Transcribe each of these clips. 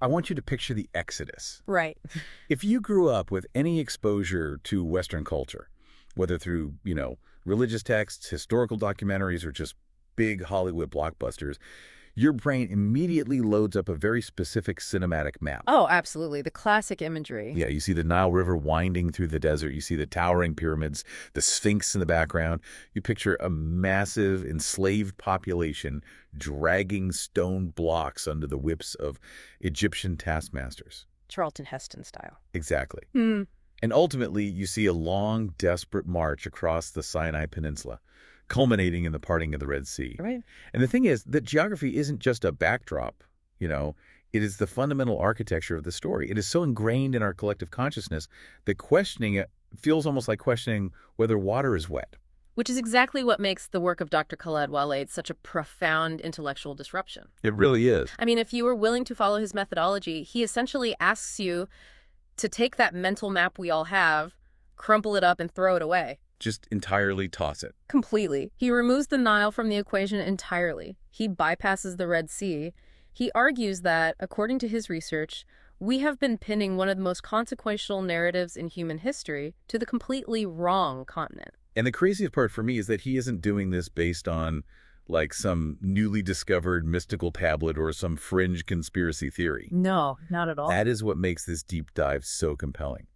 I want you to picture the Exodus. Right. If you grew up with any exposure to Western culture, whether through, religious texts, historical documentaries, or just big Hollywood blockbusters, your brain immediately loads up a very specific cinematic map. Oh, absolutely. The classic imagery. Yeah, you see the Nile River winding through the desert. You see the towering pyramids, the Sphinx in the background. You picture a massive enslaved population dragging stone blocks under the whips of Egyptian taskmasters. Charlton Heston style. Exactly. Hmm. And ultimately, you see a long, desperate march across the Sinai Peninsula, culminating in the parting of the Red Sea. Right. And the thing is that geography isn't just a backdrop, it is the fundamental architecture of the story. It is so ingrained in our collective consciousness that questioning it feels almost like questioning whether water is wet. Which is exactly what makes the work of Dr. Khaled Waleed such a profound intellectual disruption. It really is. I mean, if you were willing to follow his methodology, he essentially asks you to take that mental map we all have, crumple it up, and throw it away. Just entirely toss it. Completely. He removes the Nile from the equation entirely. He bypasses the Red Sea. He argues that, according to his research, we have been pinning one of the most consequential narratives in human history to the completely wrong continent. And the craziest part for me is that he isn't doing this based on, some newly discovered mystical tablet or some fringe conspiracy theory. No, not at all. That is what makes this deep dive so compelling.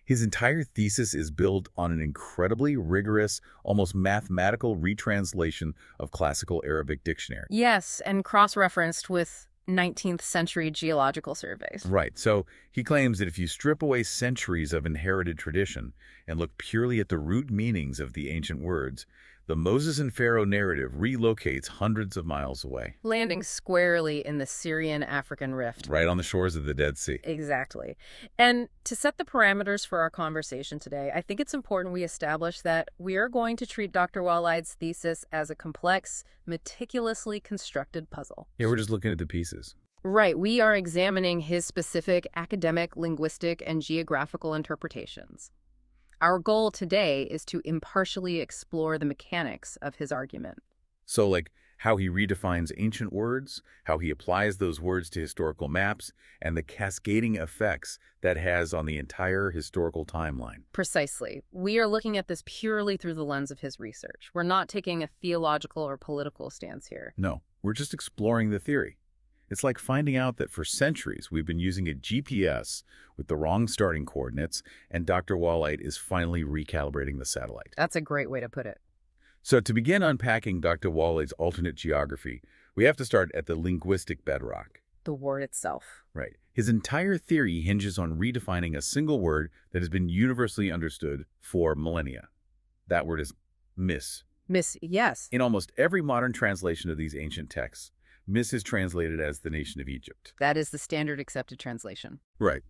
His entire thesis is built on an incredibly rigorous, almost mathematical retranslation of classical Arabic dictionary. Yes, and cross-referenced with 19th century geological surveys. Right. So he claims that if you strip away centuries of inherited tradition and look purely at the root meanings of the ancient words, the Moses and Pharaoh narrative relocates hundreds of miles away. Landing squarely in the Syrian-African rift. Right on the shores of the Dead Sea. Exactly. And to set the parameters for our conversation today, I think it's important we establish that we are going to treat Dr. Waleed's thesis as a complex, meticulously constructed puzzle. Yeah, we're just looking at the pieces. Right. We are examining his specific academic, linguistic, and geographical interpretations. Our goal today is to impartially explore the mechanics of his argument. So, how he redefines ancient words, how he applies those words to historical maps, and the cascading effects that has on the entire historical timeline. Precisely. We are looking at this purely through the lens of his research. We're not taking a theological or political stance here. No, we're just exploring the theory. It's like finding out that for centuries we've been using a GPS with the wrong starting coordinates, and Dr. Waleed is finally recalibrating the satellite. That's a great way to put it. So to begin unpacking Dr. Waleed's alternate geography, we have to start at the linguistic bedrock. The word itself. Right. His entire theory hinges on redefining a single word that has been universally understood for millennia. That word is mis. Miss, yes. In almost every modern translation of these ancient texts, Mis is translated as the nation of Egypt. That is the standard accepted translation. Right.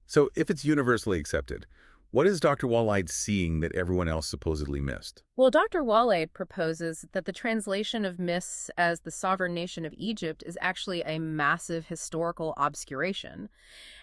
So if it's universally accepted, what is Dr. Waleed seeing that everyone else supposedly missed? Well, Dr. Waleed proposes that the translation of Mis as the sovereign nation of Egypt is actually a massive historical obscuration.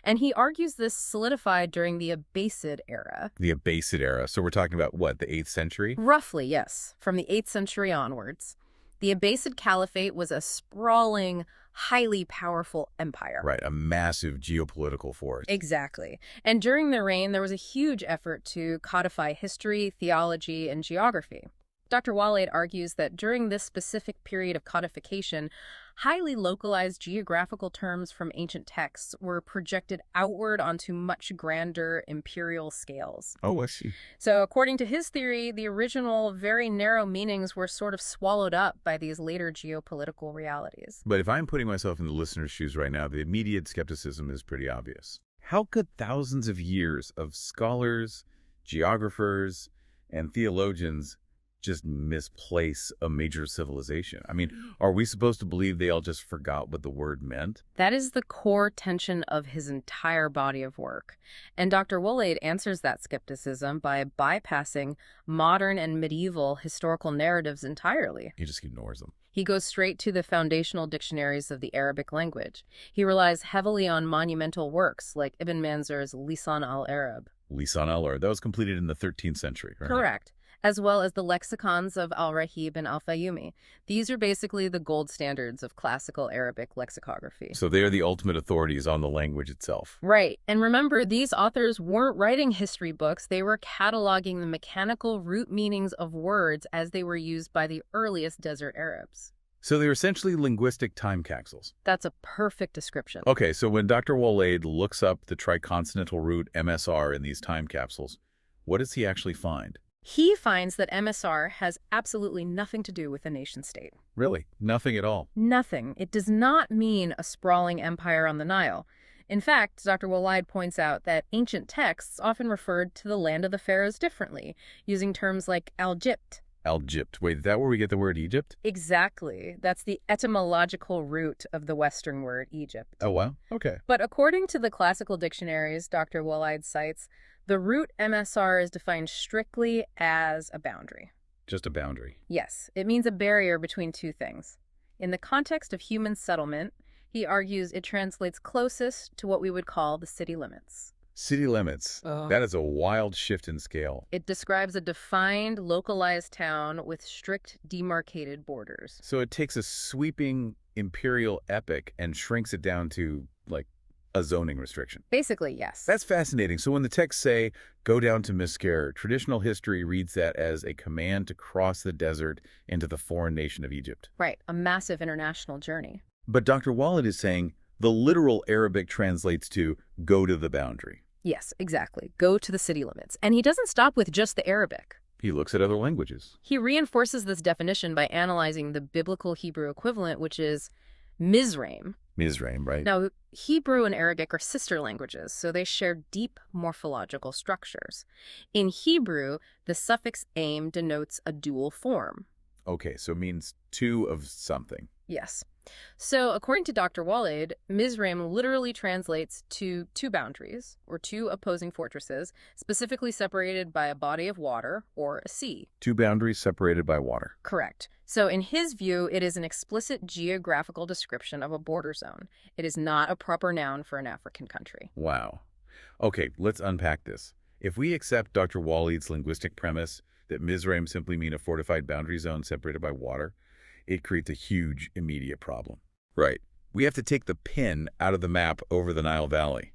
And he argues this solidified during the Abbasid era. The Abbasid era. So we're talking about what, the 8th century? Roughly, yes. From the 8th century onwards. The Abbasid Caliphate was a sprawling, highly powerful empire. Right, a massive geopolitical force. Exactly. And during their reign, there was a huge effort to codify history, theology, and geography. Dr. Waleed argues that during this specific period of codification, highly localized geographical terms from ancient texts were projected outward onto much grander imperial scales. Oh, I see. So according to his theory, the original very narrow meanings were sort of swallowed up by these later geopolitical realities. But if I'm putting myself in the listener's shoes right now, the immediate skepticism is pretty obvious. How could thousands of years of scholars, geographers, and theologians just misplace a major civilization? I mean, are we supposed to believe they all just forgot what the word meant? That is the core tension of his entire body of work. And Dr. Waleed answers that skepticism by bypassing modern and medieval historical narratives entirely. He just ignores them. He goes straight to the foundational dictionaries of the Arabic language. He relies heavily on monumental works like Ibn Manzur's Lisan al-Arab. Lisan al-Arab, that was completed in the 13th century, right? Correct. as well as the lexicons of Al-Rahib and Al-Fayyumi. These are basically the gold standards of classical Arabic lexicography. So they are the ultimate authorities on the language itself. Right. And remember, these authors weren't writing history books. They were cataloging the mechanical root meanings of words as they were used by the earliest desert Arabs. So they're essentially linguistic time capsules. That's a perfect description. Okay, so when Dr. Waleed looks up the triconsonantal root MSR in these time capsules, what does he actually find? He finds that MSR has absolutely nothing to do with a nation-state. Really? Nothing at all? Nothing. It does not mean a sprawling empire on the Nile. In fact, Dr. Waleed points out that ancient texts often referred to the land of the pharaohs differently, using terms like Al-Jibt. Al-Jibt. Wait, is that where we get the word Egypt? Exactly. That's the etymological root of the Western word Egypt. Oh, wow. Okay. But according to the classical dictionaries Dr. Waleed cites, the root MSR is defined strictly as a boundary. Just a boundary. Yes, it means a barrier between two things. In the context of human settlement, he argues it translates closest to what we would call the city limits. City limits. That is a wild shift in scale. It describes a defined, localized town with strict, demarcated borders. So it takes a sweeping imperial epic and shrinks it down to, like, a zoning restriction. Basically, yes. That's fascinating. So when the texts say, go down to Misker, traditional history reads that as a command to cross the desert into the foreign nation of Egypt. Right, a massive international journey. But Dr. Waleed is saying the literal Arabic translates to go to the boundary. Yes, exactly. Go to the city limits. And he doesn't stop with just the Arabic. He looks at other languages. He reinforces this definition by analyzing the biblical Hebrew equivalent, which is Mizrayim. Mizrayim, right? Now, Hebrew and Arabic are sister languages, so they share deep morphological structures. In Hebrew, the suffix aim denotes a dual form. Okay, so it means two of something. Yes. So, according to Dr. Waleed, Mizrayim literally translates to two boundaries, or two opposing fortresses, specifically separated by a body of water, or a sea. Two boundaries separated by water. Correct. So, in his view, it is an explicit geographical description of a border zone. It is not a proper noun for an African country. Wow. Okay, let's unpack this. If we accept Dr. Waleed's linguistic premise that Mizrayim simply mean a fortified boundary zone separated by water, it creates a huge immediate problem. Right. We have to take the pin out of the map over the Nile Valley.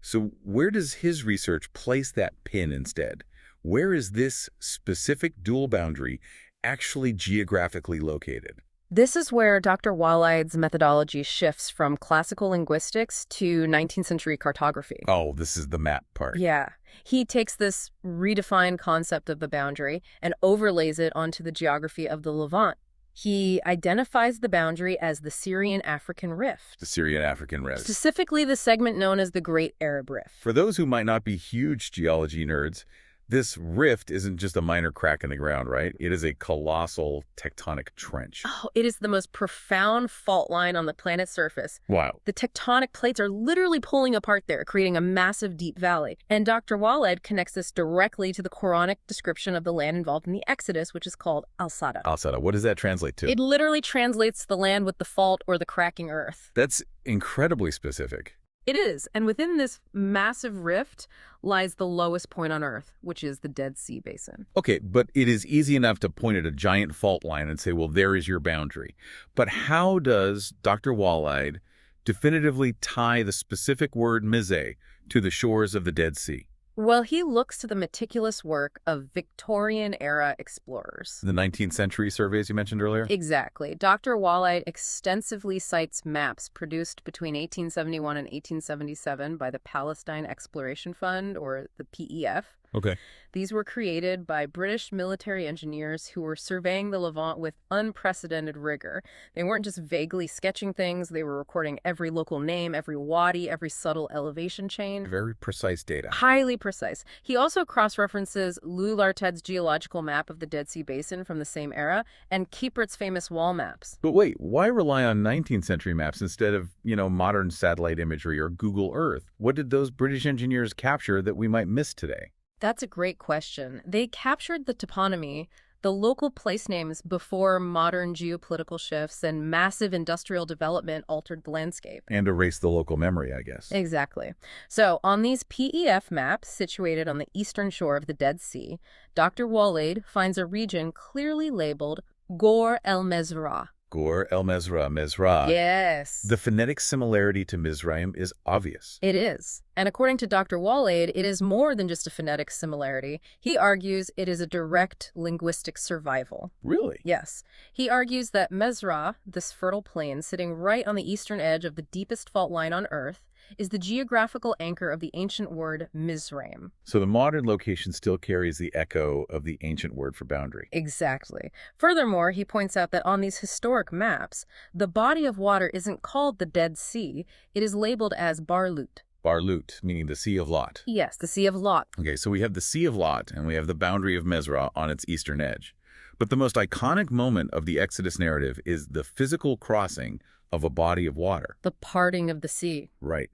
So where does his research place that pin instead? Where is this specific dual boundary actually geographically located? This is where Dr. Waleed's methodology shifts from classical linguistics to 19th century cartography. Oh, this is the map part. Yeah. He takes this redefined concept of the boundary and overlays it onto the geography of the Levant. He identifies the boundary as the Syrian-African Rift. The Syrian-African Rift. Specifically, the segment known as the Great Arab Rift. For those who might not be huge geology nerds, this rift isn't just a minor crack in the ground, right? It is a colossal tectonic trench. Oh, it is the most profound fault line on the planet's surface. Wow. The tectonic plates are literally pulling apart there, creating a massive deep valley. And Dr. Waleed connects this directly to the Quranic description of the land involved in the Exodus, which is called Al-Sada. Al-Sada, what does that translate to? It literally translates to the land with the fault or the cracking earth. That's incredibly specific. It is, and within this massive rift lies the lowest point on Earth, which is the Dead Sea Basin. Okay, but it is easy enough to point at a giant fault line and say, well, there is your boundary. But how does Dr. Waleed definitively tie the specific word Mizeh to the shores of the Dead Sea? Well, he looks to the meticulous work of Victorian-era explorers. The 19th century surveys you mentioned earlier? Exactly. Dr. Waleed extensively cites maps produced between 1871 and 1877 by the Palestine Exploration Fund, or the PEF. Okay. These were created by British military engineers who were surveying the Levant with unprecedented rigor. They weren't just vaguely sketching things. They were recording every local name, every wadi, every subtle elevation change. Very precise data. Highly precise. He also cross-references Lou Larted's geological map of the Dead Sea Basin from the same era and Kiepert's famous wall maps. But wait, why rely on 19th century maps instead of, modern satellite imagery or Google Earth? What did those British engineers capture that we might miss today? That's a great question. They captured the toponymy, the local place names before modern geopolitical shifts and massive industrial development altered the landscape. And erase the local memory, I guess. Exactly. So, on these PEF maps situated on the eastern shore of the Dead Sea, Dr. Waleed finds a region clearly labeled Ghor el-Mezrah. Ghor el-Mezrah, Mezrah. Yes. The phonetic similarity to Mizrayim is obvious. It is. And according to Dr. Waleed, it is more than just a phonetic similarity. He argues it is a direct linguistic survival. Really? Yes. He argues that Mezrah, this fertile plain sitting right on the eastern edge of the deepest fault line on Earth, is the geographical anchor of the ancient word Mizrayim. So the modern location still carries the echo of the ancient word for boundary. Exactly. Furthermore, he points out that on these historic maps, the body of water isn't called the Dead Sea. It is labeled as Barlut. Barlut, meaning the Sea of Lot. Yes, the Sea of Lot. Okay, so we have the Sea of Lot, and we have the boundary of Mezrah on its eastern edge. But the most iconic moment of the Exodus narrative is the physical crossing of a body of water. The parting of the sea. Right.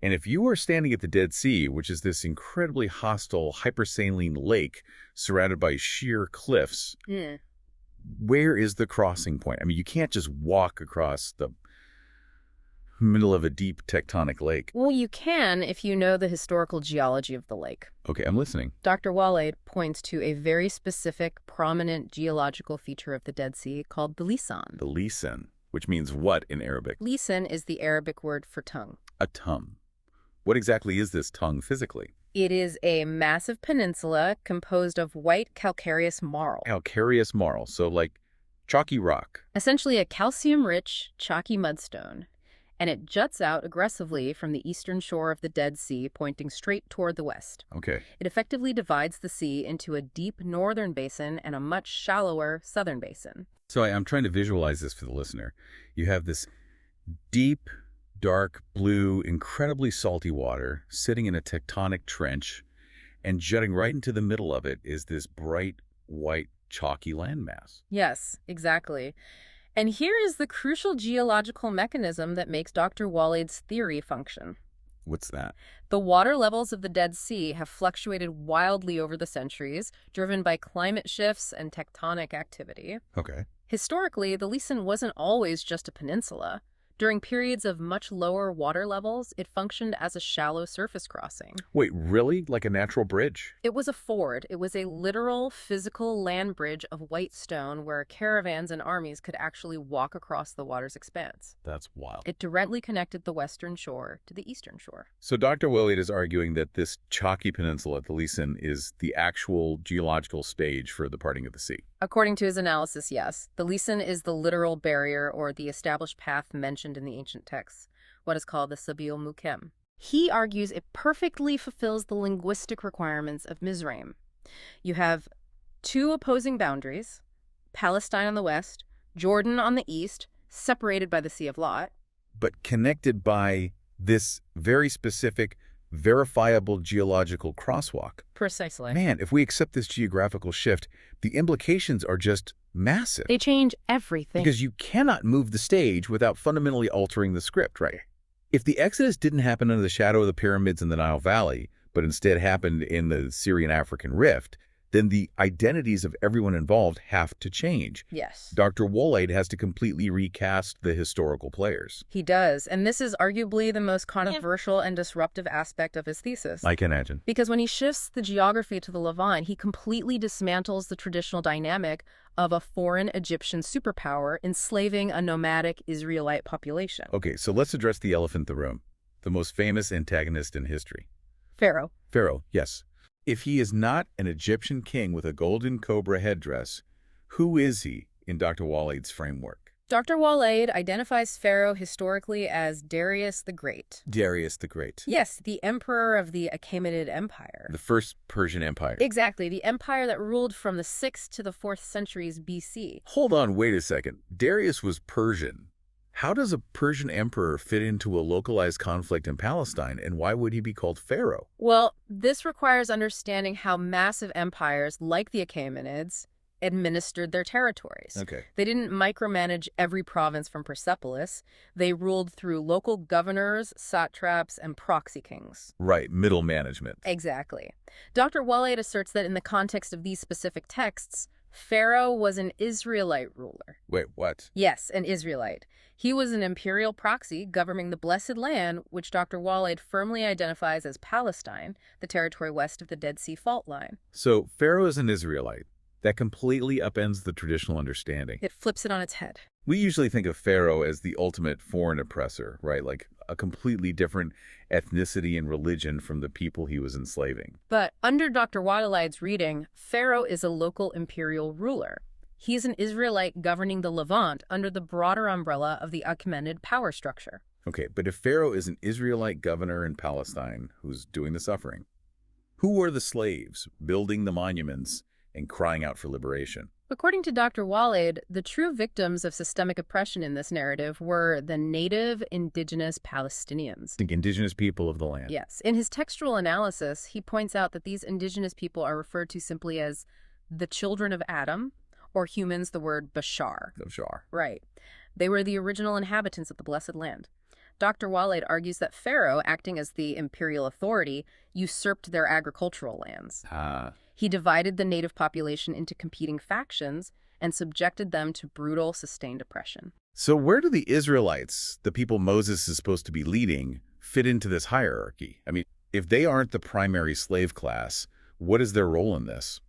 And if you are standing at the Dead Sea, which is this incredibly hostile, hypersaline lake surrounded by sheer cliffs, where is the crossing point? I mean, you can't just walk across the middle of a deep tectonic lake. Well, you can if you know the historical geology of the lake. Okay, I'm listening. Dr. Waleed points to a very specific, prominent geological feature of the Dead Sea called the lisan. The lisan, which means what in Arabic? Lisan is the Arabic word for tongue. A tongue. What exactly is this tongue physically? It is a massive peninsula composed of white calcareous marl. Calcareous marl, so like chalky rock. Essentially a calcium-rich, chalky mudstone. And it juts out aggressively from the eastern shore of the Dead Sea, pointing straight toward the west. Okay. It effectively divides the sea into a deep northern basin and a much shallower southern basin. So I'm trying to visualize this for the listener. You have this deep, dark blue, incredibly salty water sitting in a tectonic trench, and jutting right into the middle of it is this bright, white, chalky landmass. Yes, exactly. And here is the crucial geological mechanism that makes Dr. Waleed's theory function. What's that? The water levels of the Dead Sea have fluctuated wildly over the centuries, driven by climate shifts and tectonic activity. Okay. Historically, the Lisan wasn't always just a peninsula. During periods of much lower water levels, it functioned as a shallow surface crossing. Wait, really? Like a natural bridge? It was a ford. It was a literal, physical land bridge of white stone where caravans and armies could actually walk across the water's expanse. That's wild. It directly connected the western shore to the eastern shore. So Dr. Waleed is arguing that this chalky peninsula, the Lisan, is the actual geological stage for the parting of the sea. According to his analysis, yes. The Lisan is the literal barrier or the established path mentioned in the ancient texts, what is called the Sabil Mukem. He argues it perfectly fulfills the linguistic requirements of Mizrayim. You have two opposing boundaries, Palestine on the west, Jordan on the east, separated by the Sea of Lot. But connected by this very specific, verifiable geological crosswalk. Precisely. Man, if we accept this geographical shift, the implications are just massive. They change everything. Because you cannot move the stage without fundamentally altering the script, right? If the Exodus didn't happen under the shadow of the pyramids in the Nile Valley, but instead happened in the Syrian-African rift, then the identities of everyone involved have to change. Yes. Dr. Waleed has to completely recast the historical players. He does, and this is arguably the most controversial and disruptive aspect of his thesis. I can imagine. Because when he shifts the geography to the Levant, he completely dismantles the traditional dynamic of a foreign Egyptian superpower enslaving a nomadic Israelite population. Okay, so let's address the elephant in the room, the most famous antagonist in history. Pharaoh. Pharaoh, yes. If he is not an Egyptian king with a golden cobra headdress, who is he in Dr. Waleed's framework? Dr. Waleed identifies Pharaoh historically as Darius the Great. Darius the Great. Yes, the emperor of the Achaemenid Empire. The first Persian Empire. Exactly, the empire that ruled from the 6th to the 4th centuries BC. Hold on, wait a second. Darius was Persian. How does a Persian emperor fit into a localized conflict in Palestine, and why would he be called Pharaoh? Well, this requires understanding how massive empires like the Achaemenids administered their territories. Okay. They didn't micromanage every province from Persepolis. They ruled through local governors, satraps, and proxy kings. Right, middle management. Exactly. Dr. Waleed asserts that in the context of these specific texts, Pharaoh was an Israelite ruler. Wait, what? Yes, an Israelite. He was an imperial proxy governing the Blessed Land, which Dr. Waleed firmly identifies as Palestine, the territory west of the Dead Sea Fault line. So Pharaoh is an Israelite. That completely upends the traditional understanding. It flips it on its head. We usually think of Pharaoh as the ultimate foreign oppressor, right? Like a completely different ethnicity and religion from the people he was enslaving. But under Dr. Waleed's reading, Pharaoh is a local imperial ruler. He's an Israelite governing the Levant under the broader umbrella of the Achaemenid power structure. Okay, but if Pharaoh is an Israelite governor in Palestine who's doing the suffering, who were the slaves building the monuments and crying out for liberation? According to Dr. Waleed, the true victims of systemic oppression in this narrative were the native indigenous Palestinians. The indigenous people of the land. Yes. In his textual analysis, he points out that these indigenous people are referred to simply as the children of Adam, or humans, the word Bashar. Bashar. Right. They were the original inhabitants of the Blessed Land. Dr. Waleed argues that Pharaoh, acting as the imperial authority, usurped their agricultural lands. He divided the native population into competing factions and subjected them to brutal, sustained oppression. So where do the Israelites, the people Moses is supposed to be leading, fit into this hierarchy? I mean, if they aren't the primary slave class, what is their role in this?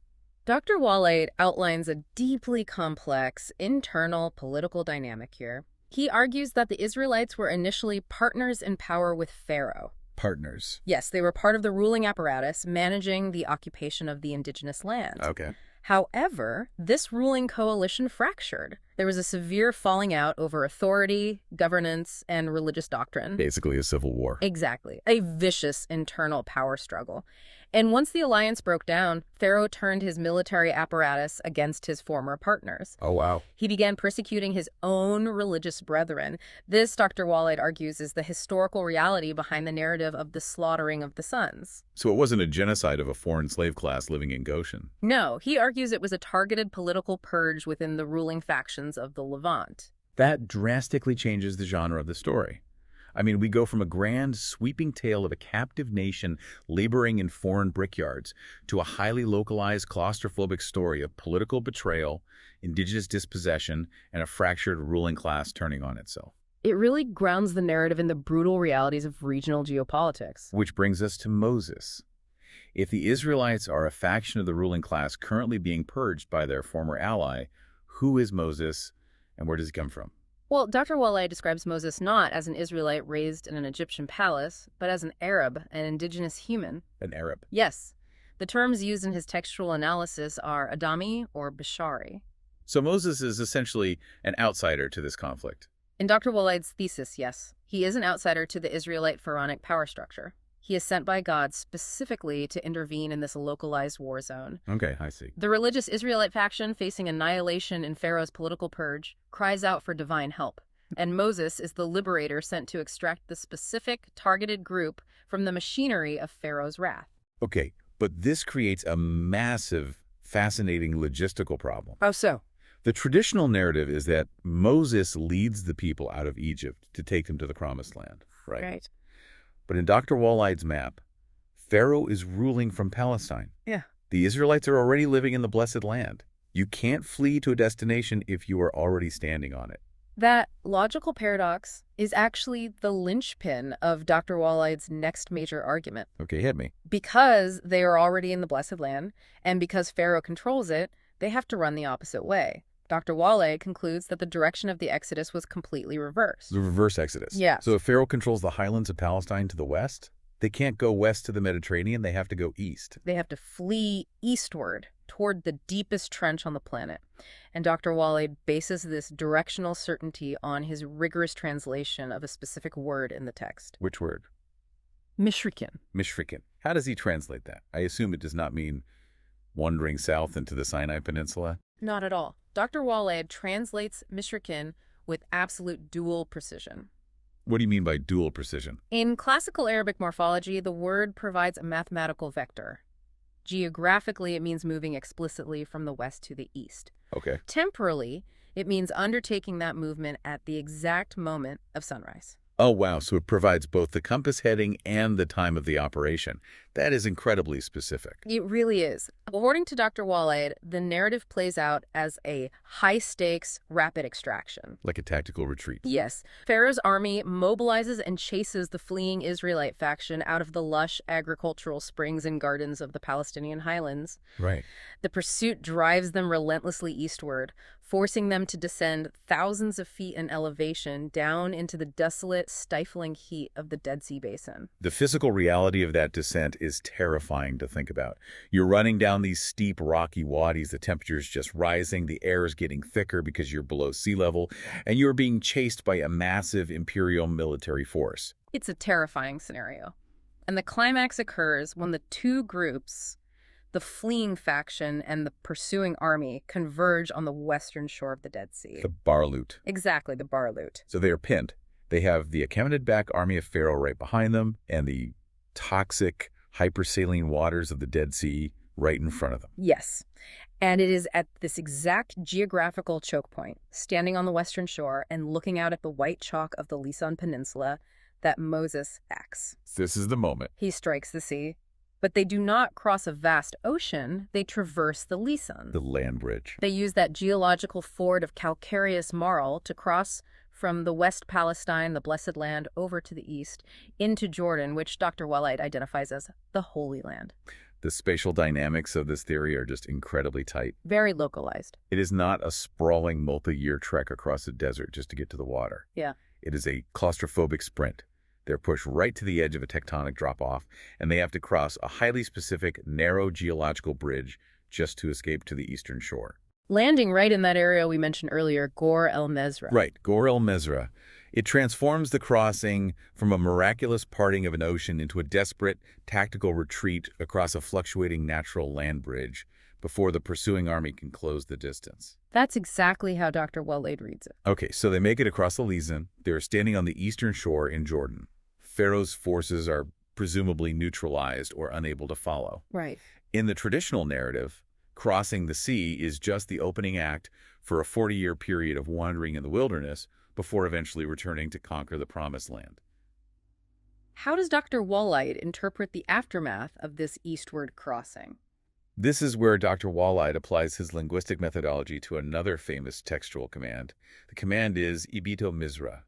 Dr. Waleed outlines a deeply complex internal political dynamic here. He argues that the Israelites were initially partners in power with Pharaoh. Partners. Yes, they were part of the ruling apparatus managing the occupation of the indigenous lands. Okay. However, this ruling coalition fractured. There was a severe falling out over authority, governance, and religious doctrine. Basically a civil war. Exactly. A vicious internal power struggle. And once the alliance broke down, Pharaoh turned his military apparatus against his former partners. Oh, wow. He began persecuting his own religious brethren. This, Dr. Waleed argues, is the historical reality behind the narrative of the slaughtering of the sons. So it wasn't a genocide of a foreign slave class living in Goshen. No, he argues it was a targeted political purge within the ruling factions of the Levant. That drastically changes the genre of the story. I mean, we go from a grand, sweeping tale of a captive nation laboring in foreign brickyards to a highly localized, claustrophobic story of political betrayal, indigenous dispossession, and a fractured ruling class turning on itself. It really grounds the narrative in the brutal realities of regional geopolitics. Which brings us to Moses. If the Israelites are a faction of the ruling class currently being purged by their former ally, who is Moses and where does he come from? Well, Dr. Waleed describes Moses not as an Israelite raised in an Egyptian palace, but as an Arab, an indigenous human. An Arab. Yes. The terms used in his textual analysis are Adami or Bashari. So Moses is essentially an outsider to this conflict. In Dr. Waleed's thesis, yes. He is an outsider to the Israelite pharaonic power structure. He is sent by God specifically to intervene in this localized war zone. Okay, I see. The religious Israelite faction, facing annihilation in Pharaoh's political purge, cries out for divine help. And Moses is the liberator sent to extract the specific, targeted group from the machinery of Pharaoh's wrath. Okay, but this creates a massive, fascinating logistical problem. How so? The traditional narrative is that Moses leads the people out of Egypt to take them to the Promised Land, right? Right. But in Dr. Waleed's map, Pharaoh is ruling from Palestine. Yeah. The Israelites are already living in the Blessed Land. You can't flee to a destination if you are already standing on it. That logical paradox is actually the linchpin of Dr. Waleed's next major argument. Okay, hit me. Because they are already in the Blessed Land, and because Pharaoh controls it, they have to run the opposite way. Dr. Waleed concludes that the direction of the Exodus was completely reversed. The reverse Exodus. Yes. So if Pharaoh controls the highlands of Palestine to the west, they can't go west to the Mediterranean, they have to go east. They have to flee eastward toward the deepest trench on the planet. And Dr. Waleed bases this directional certainty on his rigorous translation of a specific word in the text. Which word? Mishrikin. Mishrikin. How does he translate that? I assume it does not mean wandering south into the Sinai Peninsula. Not at all. Dr. Waleed translates Mishrikin with absolute dual precision. What do you mean by dual precision? In classical Arabic morphology, the word provides a mathematical vector. Geographically, it means moving explicitly from the west to the east. Okay. Temporally, it means undertaking that movement at the exact moment of sunrise. Oh, wow. So it provides both the compass heading and the time of the operation. That is incredibly specific. It really is. According to Dr. Waleed, the narrative plays out as a high-stakes, rapid extraction. Like a tactical retreat. Yes. Pharaoh's army mobilizes and chases the fleeing Israelite faction out of the lush agricultural springs and gardens of the Palestinian highlands. Right. The pursuit drives them relentlessly eastward, forcing them to descend thousands of feet in elevation down into the desolate, stifling heat of the Dead Sea Basin. The physical reality of that descent is terrifying to think about. You're running down these steep, rocky wadis, the temperature's just rising, the air is getting thicker because you're below sea level, and you're being chased by a massive imperial military force. It's a terrifying scenario. And the climax occurs when the two groups, the fleeing faction and the pursuing army, converge on the western shore of the Dead Sea. The Barlut. Exactly, the Barlut. So they are pinned. They have the accounted-back army of Pharaoh right behind them and the toxic, hypersaline waters of the Dead Sea right in front of them. Yes. And it is at this exact geographical choke point, standing on the western shore and looking out at the white chalk of the Lisan Peninsula, that Moses acts. This is the moment. He strikes the sea. But they do not cross a vast ocean, they traverse the Lisan. The land bridge. They use that geological ford of calcareous marl to cross from the West Palestine, the Blessed Land, over to the east, into Jordan, which Dr. Waleed identifies as the Holy Land. The spatial dynamics of this theory are just incredibly tight. Very localized. It is not a sprawling multi-year trek across the desert just to get to the water. Yeah. It is a claustrophobic sprint. They're pushed right to the edge of a tectonic drop-off, and they have to cross a highly specific, narrow geological bridge just to escape to the eastern shore. Landing right in that area we mentioned earlier, Ghor el Mezra. Right, Ghor el Mezra. It transforms the crossing from a miraculous parting of an ocean into a desperate, tactical retreat across a fluctuating natural land bridge before the pursuing army can close the distance. That's exactly how Dr. Waleed reads it. Okay, so they make it across the Lisan. They're standing on the eastern shore in Jordan. Pharaoh's forces are presumably neutralized or unable to follow. Right. In the traditional narrative, crossing the sea is just the opening act for a 40-year period of wandering in the wilderness before eventually returning to conquer the Promised Land. How does Dr. Waleed interpret the aftermath of this eastward crossing? This is where Dr. Waleed applies his linguistic methodology to another famous textual command. The command is EB-0221.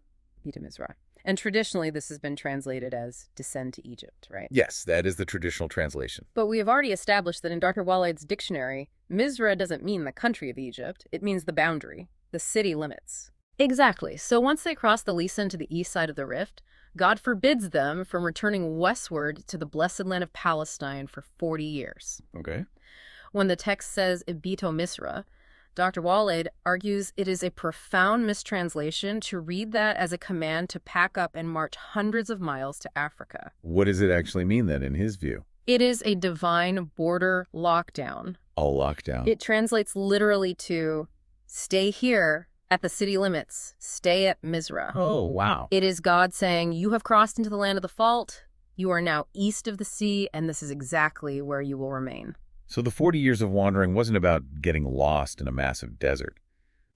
EB-0221. And traditionally, this has been translated as descend to Egypt, right? Yes, that is the traditional translation. But we have already established that in Dr. Waleed's dictionary, Mizra doesn't mean the country of Egypt. It means the boundary, the city limits. Exactly. So once they cross the Lisan to the east side of the rift, God forbids them from returning westward to the blessed land of Palestine for 40 years. Okay. When the text says Ibito Misra, Dr. Waleed argues it is a profound mistranslation to read that as a command to pack up and march hundreds of miles to Africa. What does it actually mean then, in his view? It is a divine border lockdown. A lockdown. It translates literally to stay here at the city limits, stay at Mizra. Oh, wow. It is God saying, you have crossed into the land of the fault, you are now east of the sea, and this is exactly where you will remain. So the 40 years of wandering wasn't about getting lost in a massive desert.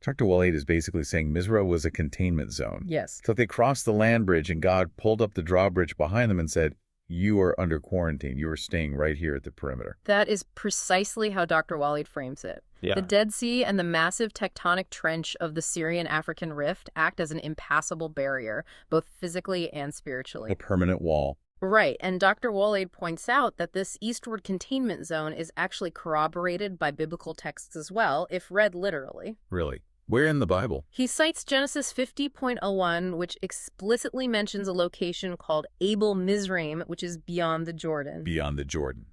Dr. Waleed is basically saying Mizra was a containment zone. Yes. So they crossed the land bridge and God pulled up the drawbridge behind them and said, you are under quarantine. You are staying right here at the perimeter. That is precisely how Dr. Waleed frames it. Yeah. The Dead Sea and the massive tectonic trench of the Syrian-African rift act as an impassable barrier, both physically and spiritually. A permanent wall. Right, and Dr. Waleed points out that this eastward containment zone is actually corroborated by biblical texts as well, if read literally. Really? Where in the Bible? He cites Genesis 50.01, which explicitly mentions a location called Abel-Mizrayim, which is beyond the Jordan. Beyond the Jordan,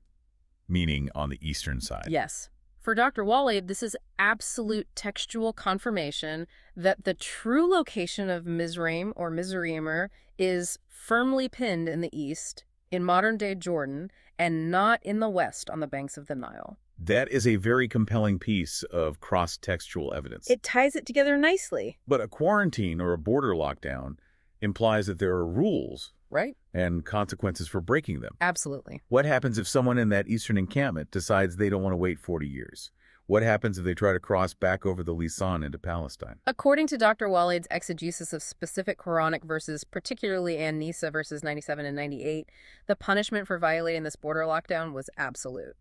meaning on the eastern side. Yes. For Dr. Waleed, this is absolute textual confirmation that the true location of Mizraim or Mizraimer is firmly pinned in the east, in modern-day Jordan, and not in the west on the banks of the Nile. That is a very compelling piece of cross-textual evidence. It ties it together nicely. But a quarantine or a border lockdown implies that there are rules, right? And consequences for breaking them. Absolutely. What happens if someone in that eastern encampment decides they don't want to wait 40 years? What happens if they try to cross back over the Lisan into Palestine? According to Dr. Waleed's exegesis of specific Quranic verses, particularly An-Nisa verses 97 and 98, the punishment for violating this border lockdown was absolute.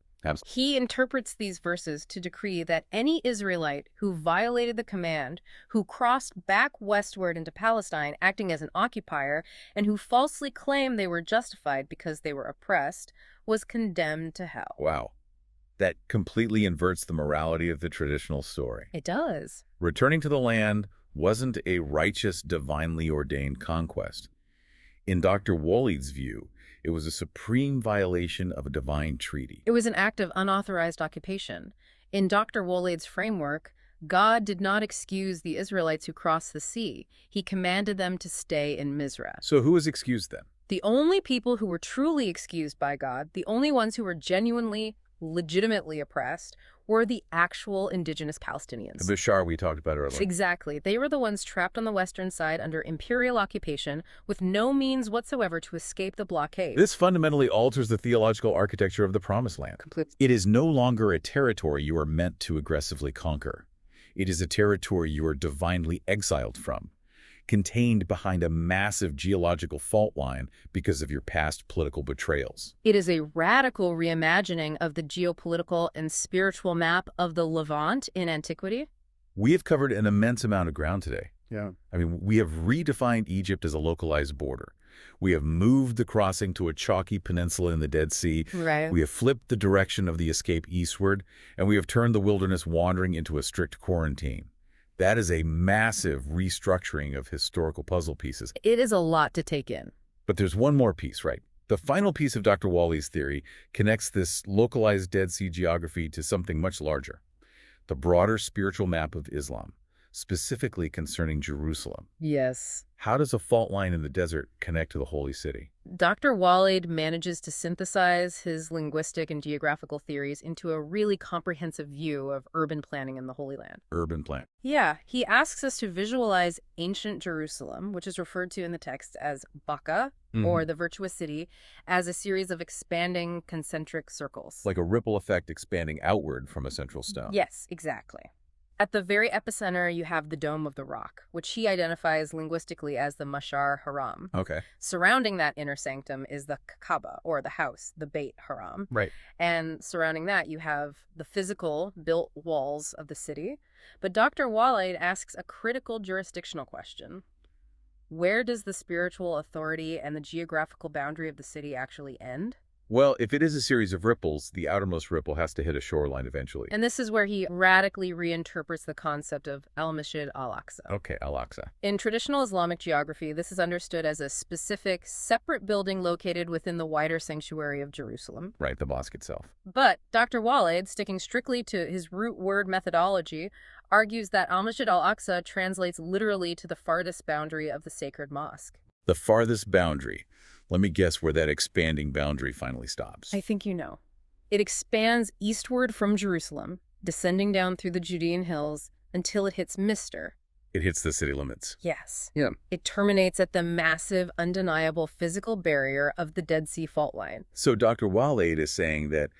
He interprets these verses to decree that any Israelite who violated the command, who crossed back westward into Palestine acting as an occupier, and who falsely claimed they were justified because they were oppressed, was condemned to hell. Wow. That completely inverts the morality of the traditional story. It does. Returning to the land wasn't a righteous, divinely ordained conquest. In Dr. Waleed's view, it was a supreme violation of a divine treaty. It was an act of unauthorized occupation. In Dr. Waleed's framework, God did not excuse the Israelites who crossed the sea. He commanded them to stay in Mizrayim. So who was excused then? The only people who were truly excused by God, the only ones who were genuinely, legitimately oppressed, were the actual indigenous Palestinians. The Bashar we talked about earlier. Exactly. They were the ones trapped on the western side under imperial occupation with no means whatsoever to escape the blockade. This fundamentally alters the theological architecture of the Promised Land. Completely. It is no longer a territory you are meant to aggressively conquer. It is a territory you are divinely exiled from, contained behind a massive geological fault line because of your past political betrayals. It is a radical reimagining of the geopolitical and spiritual map of the Levant in antiquity. We have covered an immense amount of ground today. Yeah. I mean, we have redefined Egypt as a localized border. We have moved the crossing to a chalky peninsula in the Dead Sea. Right. We have flipped the direction of the escape eastward, and we have turned the wilderness wandering into a strict quarantine. That is a massive restructuring of historical puzzle pieces. It is a lot to take in. But there's one more piece, right? The final piece of Dr. Waleed's theory connects this localized Dead Sea geography to something much larger, the broader spiritual map of Islam, specifically concerning Jerusalem. Yes. How does a fault line in the desert connect to the Holy City? Dr. Waleed manages to synthesize his linguistic and geographical theories into a really comprehensive view of urban planning in the Holy Land. Urban plan. Yeah, he asks us to visualize ancient Jerusalem, which is referred to in the text as Baka, or the virtuous city, as a series of expanding concentric circles. Like a ripple effect expanding outward from a central stone. Yes, exactly. At the very epicenter, you have the Dome of the Rock, which he identifies linguistically as the Mashar Haram. Okay. Surrounding that inner sanctum is the Kaaba, or the house, the Beit Haram. Right. And surrounding that, you have the physical built walls of the city. But Dr. Waleed asks a critical jurisdictional question. Where does the spiritual authority and the geographical boundary of the city actually end? Well, if it is a series of ripples, the outermost ripple has to hit a shoreline eventually. And this is where he radically reinterprets the concept of al-Masjid al-Aqsa. Okay, Al-Aqsa. In traditional Islamic geography, this is understood as a specific, separate building located within the wider sanctuary of Jerusalem. Right, the mosque itself. But Dr. Waleed, sticking strictly to his root word methodology, argues that al-Masjid al-Aqsa translates literally to the farthest boundary of the sacred mosque. The farthest boundary. Let me guess where that expanding boundary finally stops. I think you know. It expands eastward from Jerusalem, descending down through the Judean hills until it hits Mister. It hits the city limits. Yes. Yeah. It terminates at the massive, undeniable physical barrier of the Dead Sea Fault Line. So Dr. Waleed is saying that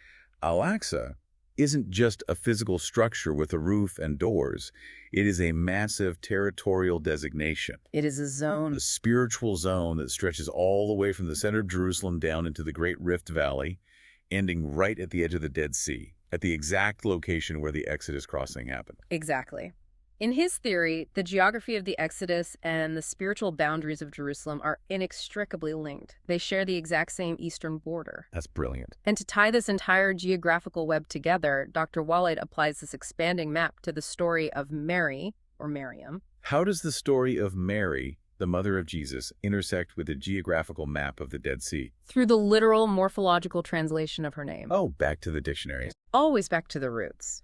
Al-Aqsa isn't just a physical structure with a roof and doors. It is a massive territorial designation. It is a zone. A spiritual zone that stretches all the way from the center of Jerusalem down into the Great Rift Valley, ending right at the edge of the Dead Sea, at the exact location where the Exodus crossing happened. Exactly. In his theory, the geography of the Exodus and the spiritual boundaries of Jerusalem are inextricably linked. They share the exact same eastern border. That's brilliant. And to tie this entire geographical web together, Dr. Waleed applies this expanding map to the story of Mary, or Miriam. How does the story of Mary, the mother of Jesus, intersect with the geographical map of the Dead Sea? Through the literal morphological translation of her name. Oh, back to the dictionary. Always back to the roots.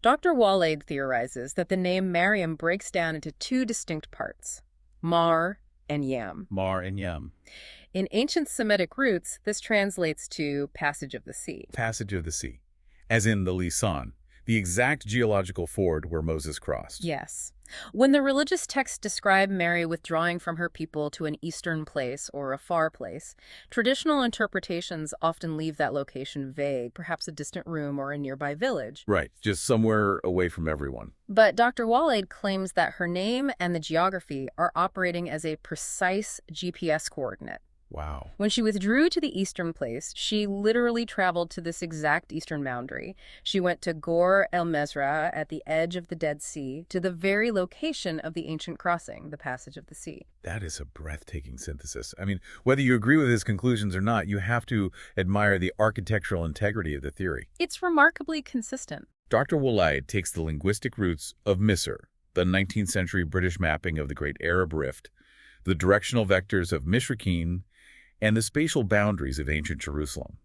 Dr. Waleed theorizes that the name Miriam breaks down into two distinct parts, Mar and Yam. Mar and Yam. In ancient Semitic roots, this translates to passage of the sea. Passage of the sea. As in the Lisan. The exact geological ford where Moses crossed. Yes. When the religious texts describe Mary withdrawing from her people to an eastern place or a far place, traditional interpretations often leave that location vague, perhaps a distant room or a nearby village. Right, just somewhere away from everyone. But Dr. Waleed claims that her name and the geography are operating as a precise GPS coordinate. Wow. When she withdrew to the eastern place, she literally traveled to this exact eastern boundary. She went to Gor El Mezra at the edge of the Dead Sea, to the very location of the ancient crossing, the Passage of the Sea. That is a breathtaking synthesis. I mean, whether you agree with his conclusions or not, you have to admire the architectural integrity of the theory. It's remarkably consistent. Dr. Waleed takes the linguistic roots of Misr, the 19th century British mapping of the Great Arab Rift, the directional vectors of Mishrakim, and the spatial boundaries of ancient Jerusalem.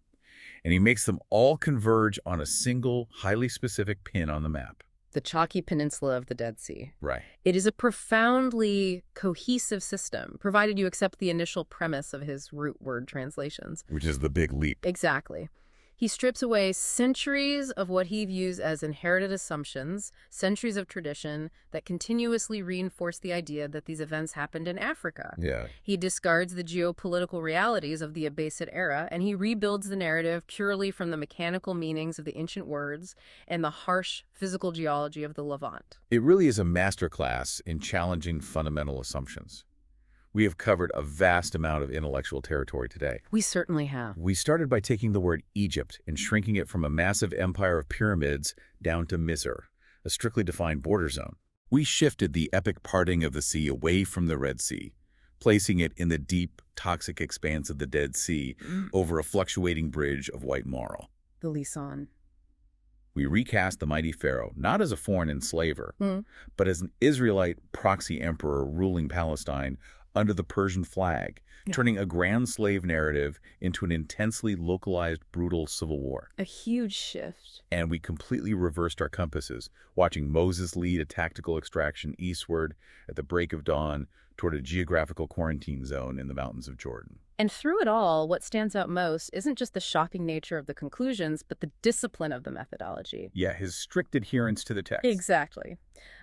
And he makes them all converge on a single, highly specific pin on the map. The chalky peninsula of the Dead Sea. Right. It is a profoundly cohesive system, provided you accept the initial premise of his root word translations. Which is the big leap. Exactly. He strips away centuries of what he views as inherited assumptions, centuries of tradition that continuously reinforce the idea that these events happened in Africa. Yeah. He discards the geopolitical realities of the Abbasid era, and he rebuilds the narrative purely from the mechanical meanings of the ancient words and the harsh physical geology of the Levant. It really is a masterclass in challenging fundamental assumptions. We have covered a vast amount of intellectual territory today. We certainly have. We started by taking the word Egypt and shrinking it from a massive empire of pyramids down to Misr, a strictly defined border zone. We shifted the epic parting of the sea away from the Red Sea, placing it in the deep, toxic expanse of the Dead Sea over a fluctuating bridge of white marl. The Lisan. We recast the mighty pharaoh, not as a foreign enslaver, but as an Israelite proxy emperor ruling Palestine under the Persian flag, turning a grand slave narrative into an intensely localized, brutal civil war. A huge shift. And we completely reversed our compasses, watching Moses lead a tactical extraction eastward at the break of dawn toward a geographical quarantine zone in the mountains of Jordan. And through it all, what stands out most isn't just the shocking nature of the conclusions, but the discipline of the methodology. Yeah, his strict adherence to the text. Exactly.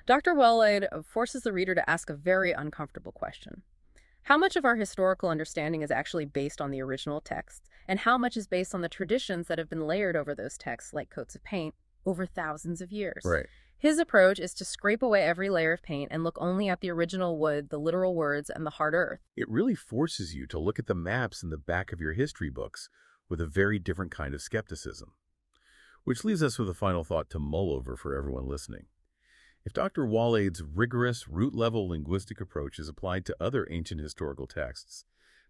Dr. Waleed forces the reader to ask a very uncomfortable question. How much of our historical understanding is actually based on the original texts, and how much is based on the traditions that have been layered over those texts like coats of paint over thousands of years? Right. His approach is to scrape away every layer of paint and look only at the original wood, the literal words, and the hard earth. It really forces you to look at the maps in the back of your history books with a very different kind of skepticism. Which leaves us with a final thought to mull over for everyone listening. If Dr. Waleed's rigorous, root-level linguistic approach is applied to other ancient historical texts,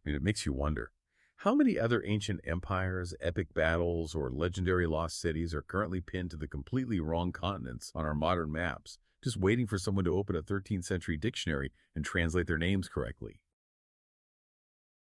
it makes you wonder, how many other ancient empires, epic battles, or legendary lost cities are currently pinned to the completely wrong continents on our modern maps, just waiting for someone to open a 13th century dictionary and translate their names correctly?